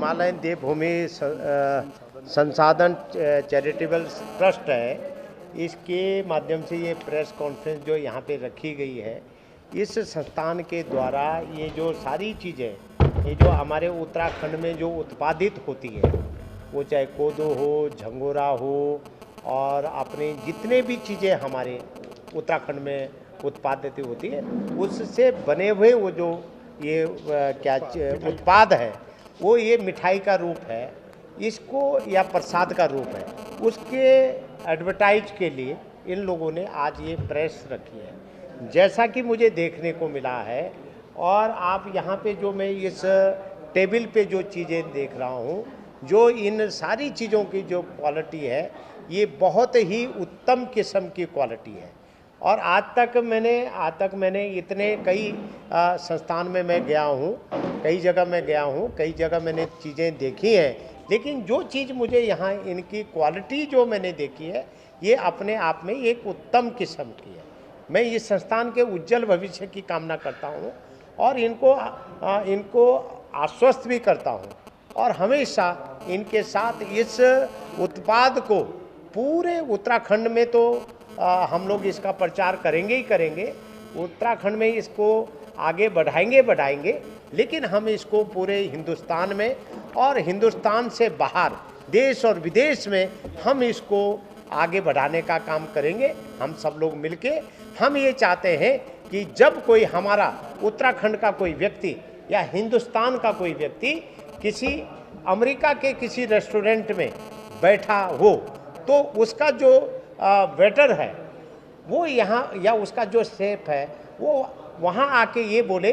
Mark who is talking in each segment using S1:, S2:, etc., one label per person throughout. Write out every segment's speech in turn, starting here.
S1: Himalayan देवभूमि संसाधन charitable trust है, इसके माध्यम से ये प्रेस कॉन्फ्रेंस जो यहाँ पे रखी गई है, इस संस्थान के द्वारा ये जो सारी चीज़ें, ये जो हमारे उत्तराखंड में जो उत्पादित होती है, वो चाहे कोदो हो, झंगोरा हो, और अपनी जितने भी चीज़ें हमारे उत्तराखंड में उत्पादित होती है, उससे बने हुए वो जो ये क्या उत्पाद है, वो ये मिठाई का रूप है, इसको या प्रसाद का रूप है, उसके एडवर्टाइज के लिए इन लोगों ने आज ये प्रेस रखी है। जैसा कि मुझे देखने को मिला है, और आप यहाँ पे जो मैं इस टेबल पे जो चीज़ें देख रहा हूँ, जो इन सारी चीज़ों की जो क्वालिटी है, ये बहुत ही उत्तम किस्म की क्वालिटी है। और आज तक मैंने इतने कई संस्थान में मैं गया हूँ, कई जगह मैंने चीज़ें देखी हैं, लेकिन जो चीज़ मुझे यहाँ इनकी क्वालिटी जो मैंने देखी है, ये अपने आप में एक उत्तम किस्म की है। मैं इस संस्थान के उज्जवल भविष्य की कामना करता हूँ, और इनको आश्वस्त भी करता हूँ, और हमेशा इनके साथ इस उत्पाद को पूरे उत्तराखंड में तो हम लोग इसका प्रचार करेंगे ही करेंगे, उत्तराखंड में इसको आगे बढ़ाएंगे, लेकिन हम इसको पूरे हिंदुस्तान में और हिंदुस्तान से बाहर देश और विदेश में हम इसको आगे बढ़ाने का काम करेंगे। हम सब लोग मिलके हम ये चाहते हैं कि जब कोई हमारा उत्तराखंड का कोई व्यक्ति या हिंदुस्तान का कोई व्यक्ति किसी अमेरिका के किसी रेस्टोरेंट में बैठा हो, तो उसका जो वेटर है वो यहाँ, या उसका जो शेफ है वो वहाँ आके ये बोले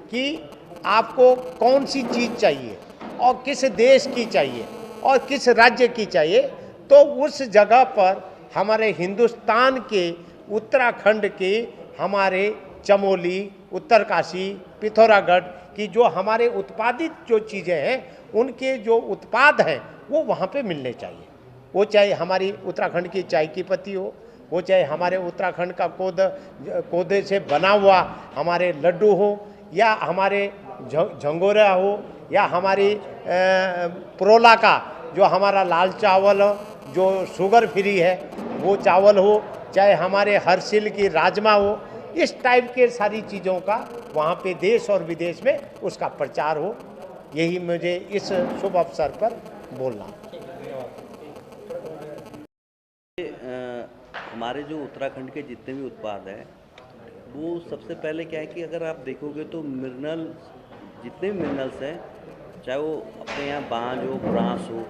S1: कि आपको कौन सी चीज़ चाहिए और किस देश की चाहिए और किस राज्य की चाहिए, तो उस जगह पर हमारे हिंदुस्तान के उत्तराखंड के हमारे चमोली, उत्तरकाशी, पिथौरागढ़ की जो हमारे उत्पादित जो चीज़ें हैं, उनके जो उत्पाद हैं वो वहाँ पे मिलने चाहिए। वो चाहे हमारी उत्तराखंड की चाय की पत्ती हो, वो चाहे हमारे उत्तराखंड का कोदे से बना हुआ हमारे लड्डू हो, या हमारे झंगोरा हो, या हमारी परोला का जो हमारा लाल चावल हो जो शुगर फ्री है वो चावल हो, चाहे हमारे हरसिल की राजमा हो, इस टाइप के सारी चीज़ों का वहाँ पे देश और विदेश में उसका प्रचार हो। यही मुझे इस शुभ अवसर पर बोलना।
S2: हमारे जो उत्तराखंड के जितने भी उत्पाद हैं, वो सबसे पहले क्या है कि अगर आप देखोगे तो जितने भी मिनरल्स हैं, चाहे वो अपने यहाँ बांज हो, ब्रांस हो,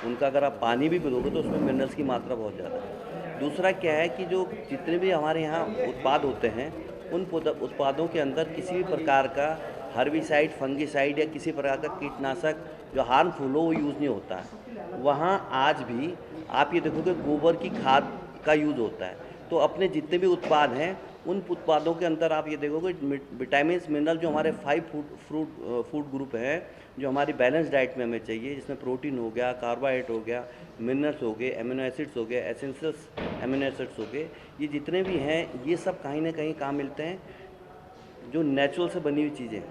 S2: उनका अगर आप पानी भी पिलोगे तो उसमें मिनरल्स की मात्रा बहुत ज़्यादा है। दूसरा क्या है कि जो जितने भी हमारे यहाँ उत्पाद होते हैं, उन उत्पादों के अंदर किसी भी प्रकार का हर्बिसाइड, फंगिसाइड या किसी प्रकार का कीटनाशक जो हार्मफुल हो वो यूज़ नहीं होता है। वहाँ आज भी आप ये देखोगे गोबर की खाद का यूज़ होता है। तो अपने जितने भी उत्पाद हैं, उन उत्पादों के अंदर आप ये देखोगे विटामिन मिनरल जो हमारे 5 फूड ग्रुप हैं, जो हमारी बैलेंस डाइट में हमें चाहिए, जिसमें प्रोटीन हो गया, कार्बोहाइड्रेट हो गया, मिनरल्स हो गए, एमिनो एसिड्स हो गए, एसेंशियल्स एमिनो एसिड्स हो गए, ये जितने भी हैं ये सब कहीं ना कहीं कहाँ मिलते हैं, जो नेचुरल से बनी हुई चीज़ें।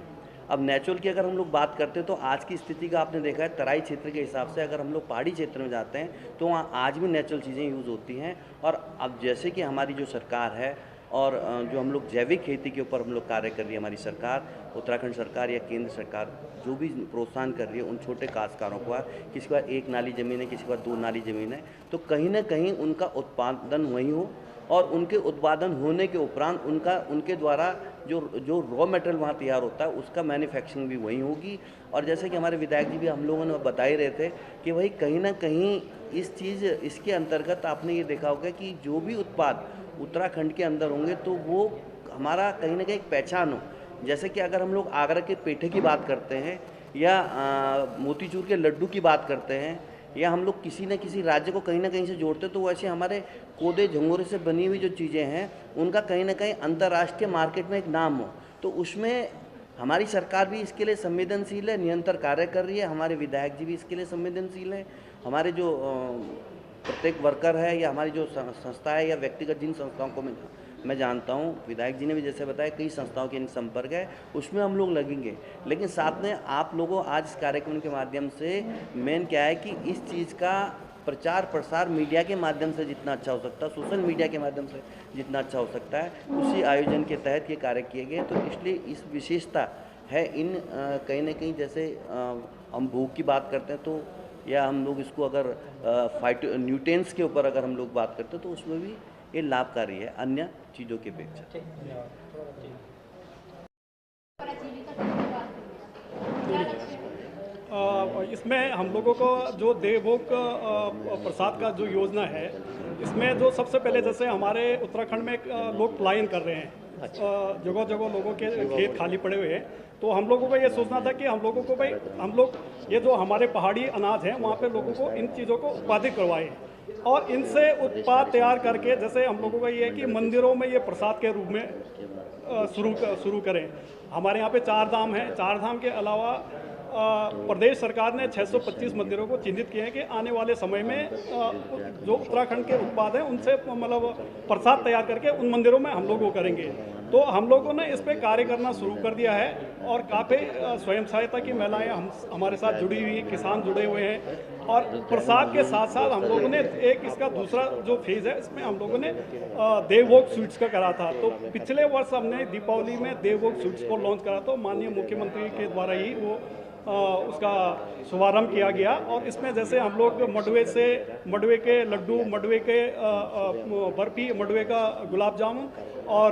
S2: अब नेचुरल की अगर हम लोग बात करते हैं तो आज की स्थिति का आपने देखा है, तराई क्षेत्र के हिसाब से अगर हम लोग पहाड़ी क्षेत्र में जाते हैं तो वहाँ आज भी नेचुरल चीज़ें यूज़ होती हैं। और अब जैसे कि हमारी जो सरकार है और जो हम लोग जैविक खेती के ऊपर हम लोग कार्य कर रही है, हमारी सरकार, उत्तराखंड सरकार या केंद्र सरकार जो भी प्रोत्साहन कर रही है उन छोटे काश्तकारों को, किसी के पास 1 नाली ज़मीन है, किसी के पास 2 नाली ज़मीन है, तो कहीं ना कहीं उनका उत्पादन वहीं हो, और उनके उत्पादन होने के उपरांत उनके द्वारा जो रॉ मटेरियल वहाँ तैयार होता है उसका मैन्युफैक्चरिंग भी वहीं होगी। और जैसे कि हमारे विधायक जी भी हम लोगों ने बता ही रहे थे कि वही कहीं ना कहीं इसके अंतर्गत आपने ये देखा होगा कि जो भी उत्पाद उत्तराखंड के अंदर होंगे तो वो हमारा कहीं ना कहीं एक पहचान हो। जैसे कि अगर हम लोग आगरा के पेठे की बात करते हैं या मोतीचूर के लड्डू की बात करते हैं, या हम लोग किसी न किसी राज्य को कहीं ना कहीं से जोड़ते, तो वैसे हमारे कोदे झंगोरे से बनी हुई जो चीज़ें हैं उनका कहीं ना कहीं अंतर्राष्ट्रीय मार्केट में एक नाम हो। तो उसमें हमारी सरकार भी इसके लिए संवेदनशील है, निरंतर कार्य कर रही है, हमारे विधायक जी भी इसके लिए संवेदनशील है, हमारे जो प्रत्येक वर्कर है या हमारी जो संस्था है या व्यक्तिगत जिन संस्थाओं को मैं मैं जानता हूँ विधायक जी ने भी जैसे बताया कई संस्थाओं के संपर्क है, उसमें हम लोग लगेंगे। लेकिन साथ में आप लोगों आज इस कार्यक्रम के माध्यम से मेन क्या है कि इस चीज़ का प्रचार प्रसार मीडिया के माध्यम से जितना अच्छा हो सकता है, सोशल मीडिया के माध्यम से जितना अच्छा हो सकता है, उसी आयोजन के तहत ये कार्य किए गए। तो इसलिए इस विशेषता है इन कहीं ना कहीं जैसे हम भूख की बात करते हैं तो, या हम लोग इसको अगर न्यूट्रिएंट्स के ऊपर अगर हम लोग बात करते हैं तो उसमें भी ये लाभकारी है अन्य चीज़ों की अपेक्षा।
S3: इसमें हम लोगों को जो देवभोग प्रसाद का जो योजना है, इसमें जो सबसे पहले जैसे हमारे उत्तराखंड में लोग पलायन कर रहे हैं, जगह जगह लोगों के खेत खाली पड़े हुए हैं, तो हम लोगों को ये सोचना था कि हम लोगों को भाई हम लोग ये जो हमारे पहाड़ी अनाज हैं वहाँ पे लोगों को इन चीज़ों को उत्पादित करवाएं और इनसे उत्पाद तैयार करके, जैसे हम लोगों का ये है कि मंदिरों में ये प्रसाद के रूप में शुरू करें। हमारे यहाँ पे 4 धाम हैं, 4 धाम के अलावा प्रदेश सरकार ने 625 मंदिरों को चिन्हित किए हैं कि आने वाले समय में जो उत्तराखंड के उत्पाद हैं उनसे मतलब प्रसाद तैयार करके उन मंदिरों में हम लोग वो करेंगे। तो हम लोगों ने इस पे कार्य करना शुरू कर दिया है और काफ़ी स्वयं सहायता की महिलाएं हमारे साथ जुड़ी हुई हैं, किसान जुड़े हुए हैं और प्रसाद के साथ साथ हम लोगों ने एक इसका दूसरा जो फेज़ है इसमें हम लोगों ने देवभोग स्वीट्स का करा था। तो पिछले वर्ष हमने दीपावली में देवभोग स्वीट्स को लॉन्च करा था, माननीय मुख्यमंत्री के द्वारा ही वो उसका शुभारंभ किया गया। और इसमें जैसे हम लोग मडवे के लड्डू, मडवे के बर्फी, मडवे का गुलाब जामुन और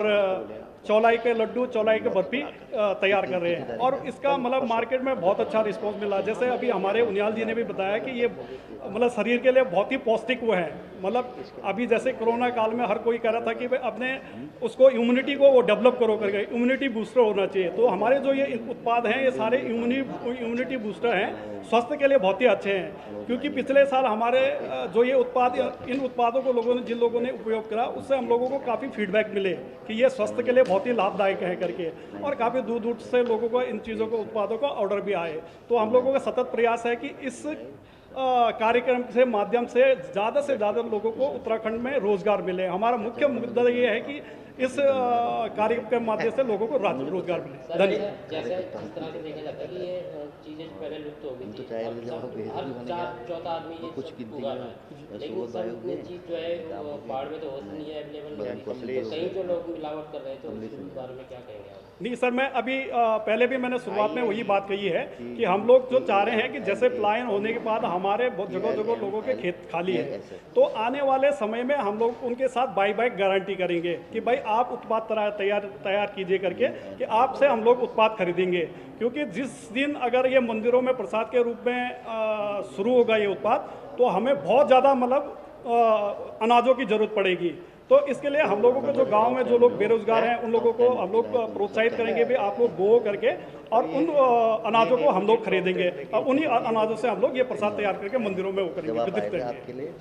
S3: चौलाई के लड्डू, चौलाई के बर्फी तैयार कर रहे हैं और इसका मतलब मार्केट में बहुत अच्छा रिस्पांस मिला। जैसे अभी हमारे उनियाल जी ने भी बताया कि ये मतलब शरीर के लिए बहुत ही पौष्टिक वो है। मतलब अभी जैसे कोरोना काल में हर कोई कह रहा था कि भाई अपने उसको इम्यूनिटी को वो डेवलप करो करके, इम्यूनिटी बूस्टर होना चाहिए। तो हमारे जो ये उत्पाद हैं ये सारे इम्यूनिटी बूस्टर हैं, स्वास्थ्य के लिए बहुत ही अच्छे हैं। क्योंकि पिछले साल हमारे जो ये उत्पाद, इन उत्पादों को जिन लोगों ने उपयोग करा उससे हम लोगों को काफ़ी फीडबैक मिले कि ये स्वास्थ्य के लिए बहुत ही लाभदायक है करके, और काफ़ी दूर दूर से लोगों को इन चीज़ों को, उत्पादों का ऑर्डर भी आए। तो हम लोगों का सतत प्रयास है कि इस कार्यक्रम के माध्यम से ज़्यादा लोगों को उत्तराखंड में रोजगार मिले। हमारा मुख्य मुद्दा ये है कि इस कार्यक्रम के माध्यम से लोगों को रोजगार मिले। धन्यवाद।
S4: जैसे इस तरह से देखा जाता है कि ये चीज़ें पहले लुप्त हो गई थी, हर चौथा आदमी ये सब उगा रहा है, लेकिन सब चीज़ जो है पहाड़ में तो होती नहीं है, अवेलेबल नहीं है, तो कहीं जो लोग मिलावट कर रहे हैं, तो इस बारे में क्या कहेंगे आप?
S3: नहीं सर, मैं अभी पहले भी मैंने शुरुआत में वही बात कही है कि हम लोग जो चाह रहे हैं कि जैसे पलायन होने के बाद हमारे जगह लोगों के खेत खाली है, तो आने वाले समय में हम लोग उनके साथ बाई गारंटी करेंगे कि भाई आप उत्पाद तैयार कीजिए करके, कि आपसे हम लोग उत्पाद खरीदेंगे। क्योंकि जिस दिन अगर ये मंदिरों में प्रसाद के रूप में शुरू होगा ये उत्पाद, तो हमें बहुत ज़्यादा मतलब अनाजों की ज़रूरत पड़ेगी। तो इसके लिए हम लोगों को जो गांव में जो लोग बेरोजगार हैं उन लोगों को हम लोग प्रोत्साहित करेंगे भी आप लोग बो करके, और उन अनाजों को हम लोग खरीदेंगे और उन्हीं अनाजों से हम लोग ये प्रसाद तैयार करके मंदिरों में वो करेंगे, वितरित करेंगे।